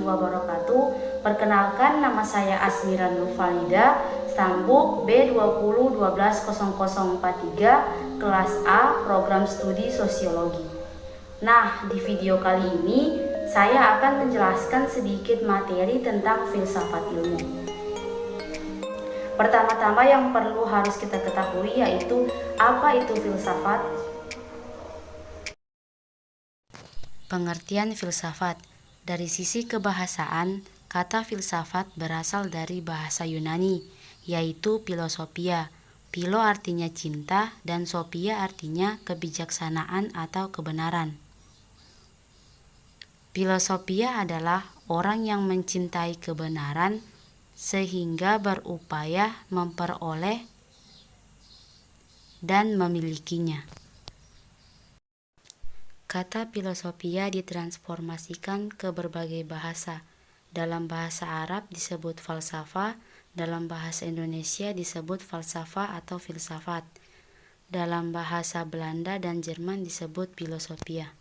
wabarakatuh. Perkenalkan, nama saya Asmira Nurfalida, stambuk B20120043, kelas A, program studi sosiologi. Nah, di video kali ini saya akan menjelaskan sedikit materi tentang filsafat ilmu. Pertama-tama yang perlu harus kita ketahui yaitu apa itu filsafat. Pengertian filsafat. Dari sisi kebahasaan, kata filsafat berasal dari bahasa Yunani, yaitu philosophia. Philo artinya cinta dan sophia artinya kebijaksanaan atau kebenaran. Philosophia adalah orang yang mencintai kebenaran sehingga berupaya memperoleh dan memilikinya. Kata filosofia ditransformasikan ke berbagai bahasa. Dalam bahasa Arab disebut falsafah, dalam bahasa Indonesia disebut falsafah atau filsafat. Dalam bahasa Belanda dan Jerman disebut filosofia.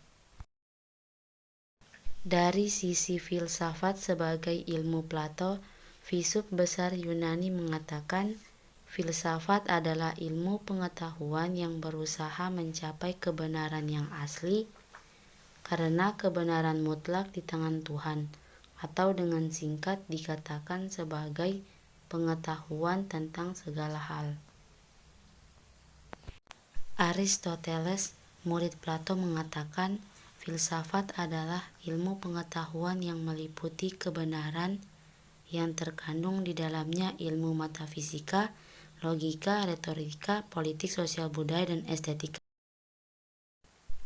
Dari sisi filsafat sebagai ilmu Plato, filsuf besar Yunani mengatakan, filsafat adalah ilmu pengetahuan yang berusaha mencapai kebenaran yang asli, karena kebenaran mutlak di tangan Tuhan, atau dengan singkat dikatakan sebagai pengetahuan tentang segala hal. Aristoteles, murid Plato, mengatakan filsafat adalah ilmu pengetahuan yang meliputi kebenaran yang terkandung di dalamnya ilmu metafisika, logika, retorika, politik, sosial budaya, dan estetika.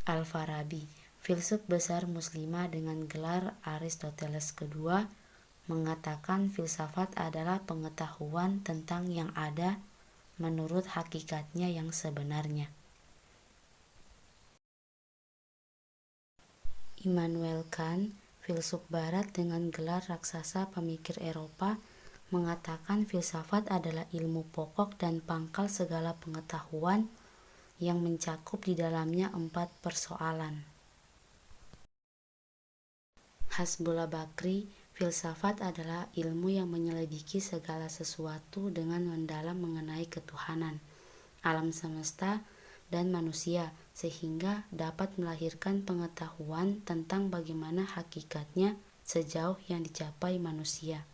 Al-Farabi, filsuf besar muslimah dengan gelar Aristoteles kedua, mengatakan filsafat adalah pengetahuan tentang yang ada menurut hakikatnya yang sebenarnya. Immanuel Kant, filsuf barat dengan gelar raksasa pemikir Eropa, mengatakan filsafat adalah ilmu pokok dan pangkal segala pengetahuan yang mencakup di dalamnya 4 persoalan. Hasbullah Bakri, filsafat adalah ilmu yang menyelidiki segala sesuatu dengan mendalam mengenai ketuhanan, alam semesta, dan manusia, sehingga dapat melahirkan pengetahuan tentang bagaimana hakikatnya sejauh yang dicapai manusia.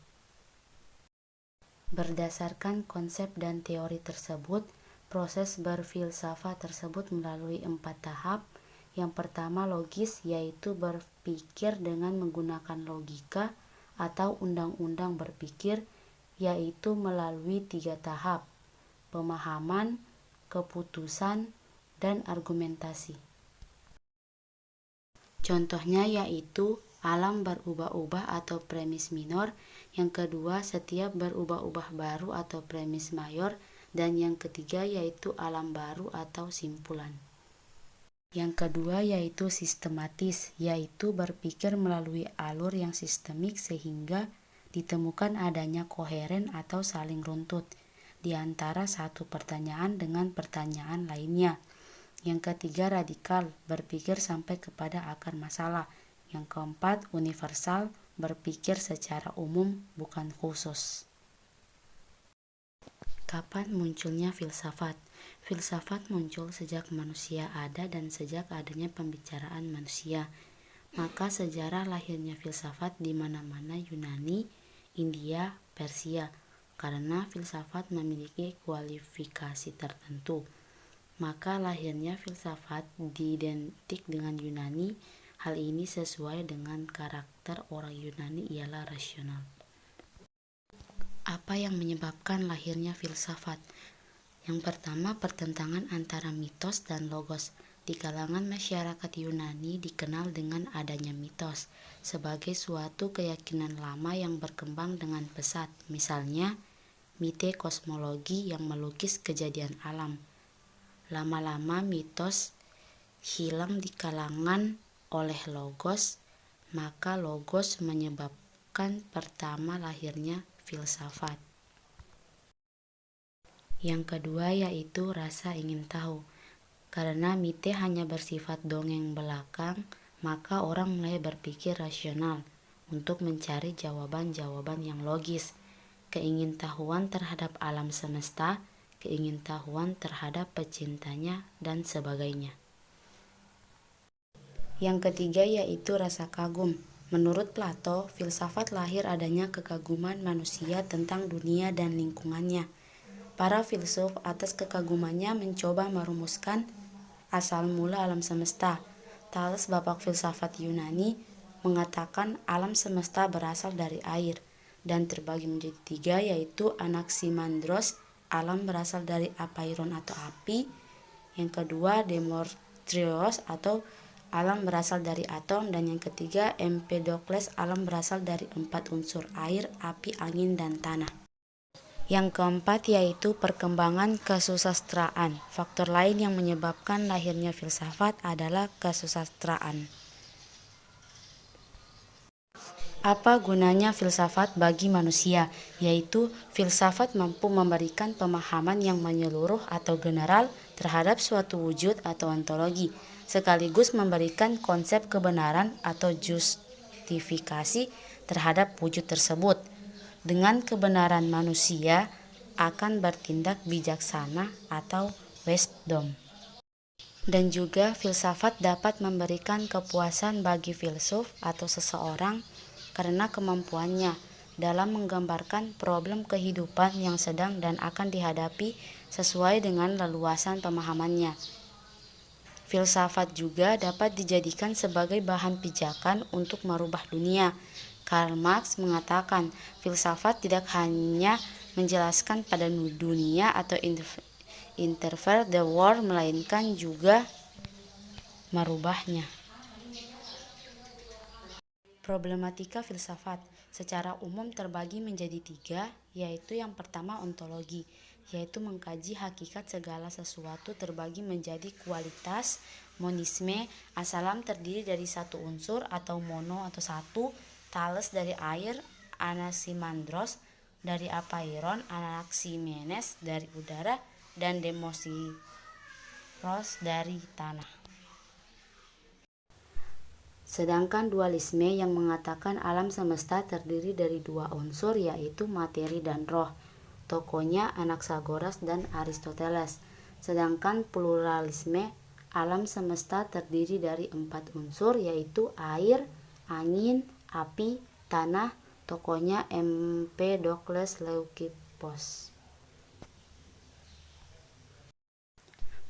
Berdasarkan konsep dan teori tersebut, proses berfilsafat tersebut melalui 4 tahap. Yang pertama logis, yaitu berpikir dengan menggunakan logika atau undang-undang berpikir, yaitu melalui 3 tahap: pemahaman, keputusan, dan argumentasi. Contohnya yaitu alam berubah-ubah atau premis minor, yang kedua setiap berubah-ubah baru atau premis mayor, dan yang ketiga yaitu alam baru atau simpulan. Yang kedua yaitu sistematis, yaitu berpikir melalui alur yang sistemik sehingga ditemukan adanya koheren atau saling runtut di antara satu pertanyaan dengan pertanyaan lainnya. Yang ketiga radikal, berpikir sampai kepada akar masalah. Yang keempat universal, berpikir secara umum bukan khusus. Kapan munculnya filsafat? Filsafat muncul sejak manusia ada dan sejak adanya pembicaraan manusia. Maka sejarah lahirnya filsafat di mana-mana Yunani, India, Persia, karena filsafat memiliki kualifikasi tertentu. Maka lahirnya filsafat diidentik dengan Yunani. Hal ini sesuai dengan karakter orang Yunani ialah rasional. Apa yang menyebabkan lahirnya filsafat? Yang pertama, pertentangan antara mitos dan logos. Di kalangan masyarakat Yunani dikenal dengan adanya mitos sebagai suatu keyakinan lama yang berkembang dengan pesat. Misalnya, mite kosmologi yang melukis kejadian alam. Lama-lama mitos hilang di kalangan oleh logos, maka logos menyebabkan pertama lahirnya filsafat. Yang kedua yaitu rasa ingin tahu. Karena mite hanya bersifat dongeng belakang, maka orang mulai berpikir rasional. untuk mencari jawaban-jawaban yang logis, keingintahuan terhadap alam semesta, keingintahuan terhadap pecintanya, dan sebagainya. Yang ketiga yaitu rasa kagum. Menurut Plato, filsafat lahir adanya kekaguman manusia tentang dunia dan lingkungannya. Para filsuf atas kekagumannya mencoba merumuskan asal mula alam semesta. Thales, bapak filsafat Yunani, mengatakan alam semesta berasal dari air dan terbagi menjadi tiga, yaitu Anaximandros, alam berasal dari apeiron atau api. Yang kedua Democritus, atau alam berasal dari atom, dan yang ketiga Empedokles, alam berasal dari 4 unsur air, api, angin, dan tanah. Yang keempat yaitu perkembangan kesusastraan. Faktor lain yang menyebabkan lahirnya filsafat adalah kesusastraan. Apa gunanya filsafat bagi manusia? Yaitu filsafat mampu memberikan pemahaman yang menyeluruh atau general terhadap suatu wujud atau ontologi, sekaligus memberikan konsep kebenaran atau justifikasi terhadap wujud tersebut. Dengan kebenaran manusia akan bertindak bijaksana atau wisdom. Dan juga filsafat dapat memberikan kepuasan bagi filsuf atau seseorang karena kemampuannya dalam menggambarkan problem kehidupan yang sedang dan akan dihadapi sesuai dengan leluasan pemahamannya. Filsafat juga dapat dijadikan sebagai bahan pijakan untuk merubah dunia. Karl Marx mengatakan, filsafat tidak hanya menjelaskan pada dunia atau interpret the world, melainkan juga merubahnya. Problematika filsafat secara umum terbagi menjadi tiga, yaitu yang pertama ontologi, yaitu mengkaji hakikat segala sesuatu terbagi menjadi kualitas. Monisme, asalam terdiri dari satu unsur atau mono atau satu. Thales dari air, Anaximandros dari apeiron, Anaximenes dari udara, dan Democritus dari tanah. Sedangkan dualisme yang mengatakan alam semesta terdiri dari dua unsur, yaitu materi dan roh, tokohnya Anaxagoras dan Aristoteles. Sedangkan pluralisme, alam semesta terdiri dari 4 unsur, yaitu air, angin, api, tanah, tokohnya Empedokles, Leukippos.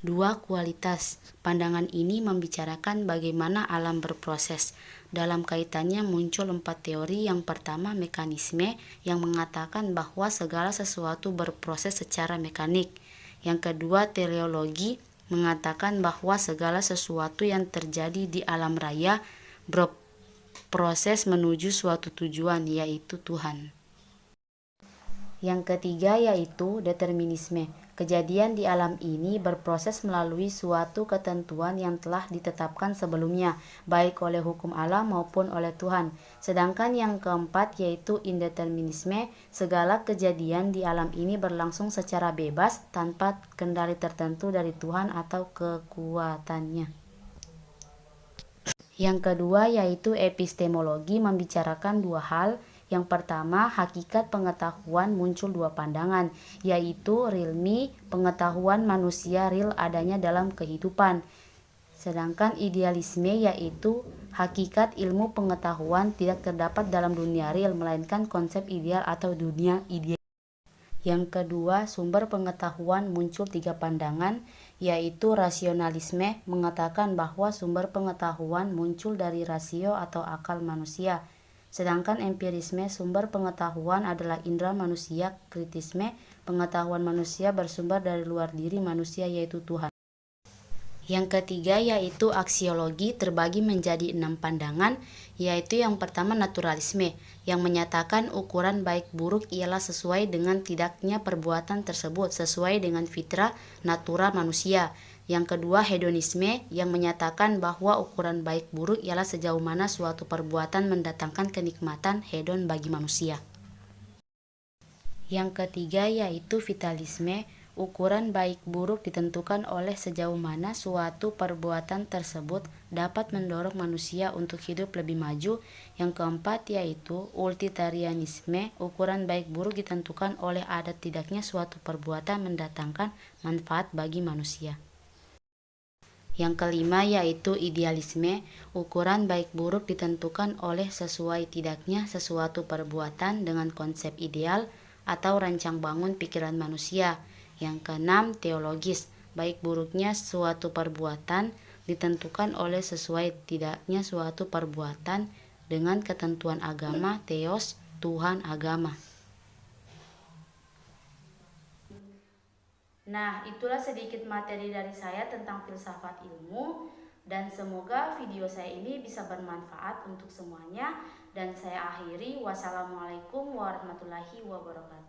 Dua kualitas. Pandangan ini membicarakan bagaimana alam berproses. Dalam kaitannya muncul 4 teori. Yang pertama mekanisme, yang mengatakan bahwa segala sesuatu berproses secara mekanik. Yang kedua teleologi, mengatakan bahwa segala sesuatu yang terjadi di alam raya berproses menuju suatu tujuan, yaitu Tuhan. Yang ketiga yaitu determinisme. Kejadian di alam ini berproses melalui suatu ketentuan yang telah ditetapkan sebelumnya, baik oleh hukum alam maupun oleh Tuhan. Sedangkan yang keempat yaitu indeterminisme, segala kejadian di alam ini berlangsung secara bebas tanpa kendali tertentu dari Tuhan atau kekuatannya. Yang kedua yaitu epistemologi, membicarakan dua hal. Yang pertama, hakikat pengetahuan muncul dua pandangan, yaitu rilmi, pengetahuan manusia real adanya dalam kehidupan. Sedangkan idealisme yaitu hakikat ilmu pengetahuan tidak terdapat dalam dunia real, melainkan konsep ideal atau dunia ideal. Yang kedua, sumber pengetahuan muncul 3 pandangan, yaitu rasionalisme, mengatakan bahwa sumber pengetahuan muncul dari rasio atau akal manusia. Sedangkan empirisme, sumber pengetahuan adalah indera manusia. Kritisme, pengetahuan manusia bersumber dari luar diri manusia, yaitu Tuhan. Yang ketiga yaitu aksiologi, terbagi menjadi 6 pandangan, yaitu yang pertama naturalisme, yang menyatakan ukuran baik buruk ialah sesuai dengan tidaknya perbuatan tersebut, sesuai dengan fitrah natural manusia. Yang kedua hedonisme, yang menyatakan bahwa ukuran baik buruk ialah sejauh mana suatu perbuatan mendatangkan kenikmatan hedon bagi manusia. Yang ketiga yaitu vitalisme, ukuran baik buruk ditentukan oleh sejauh mana suatu perbuatan tersebut dapat mendorong manusia untuk hidup lebih maju. Yang keempat yaitu utilitarianisme, ukuran baik buruk ditentukan oleh ada tidaknya suatu perbuatan mendatangkan manfaat bagi manusia. Yang kelima yaitu idealisme, ukuran baik buruk ditentukan oleh sesuai tidaknya sesuatu perbuatan dengan konsep ideal atau rancang bangun pikiran manusia. Yang keenam teologis, baik buruknya suatu perbuatan ditentukan oleh sesuai tidaknya suatu perbuatan dengan ketentuan agama, theos, Tuhan agama. Nah, itulah sedikit materi dari saya tentang filsafat ilmu, dan semoga video saya ini bisa bermanfaat untuk semuanya. Dan saya akhiri, wassalamualaikum warahmatullahi wabarakatuh.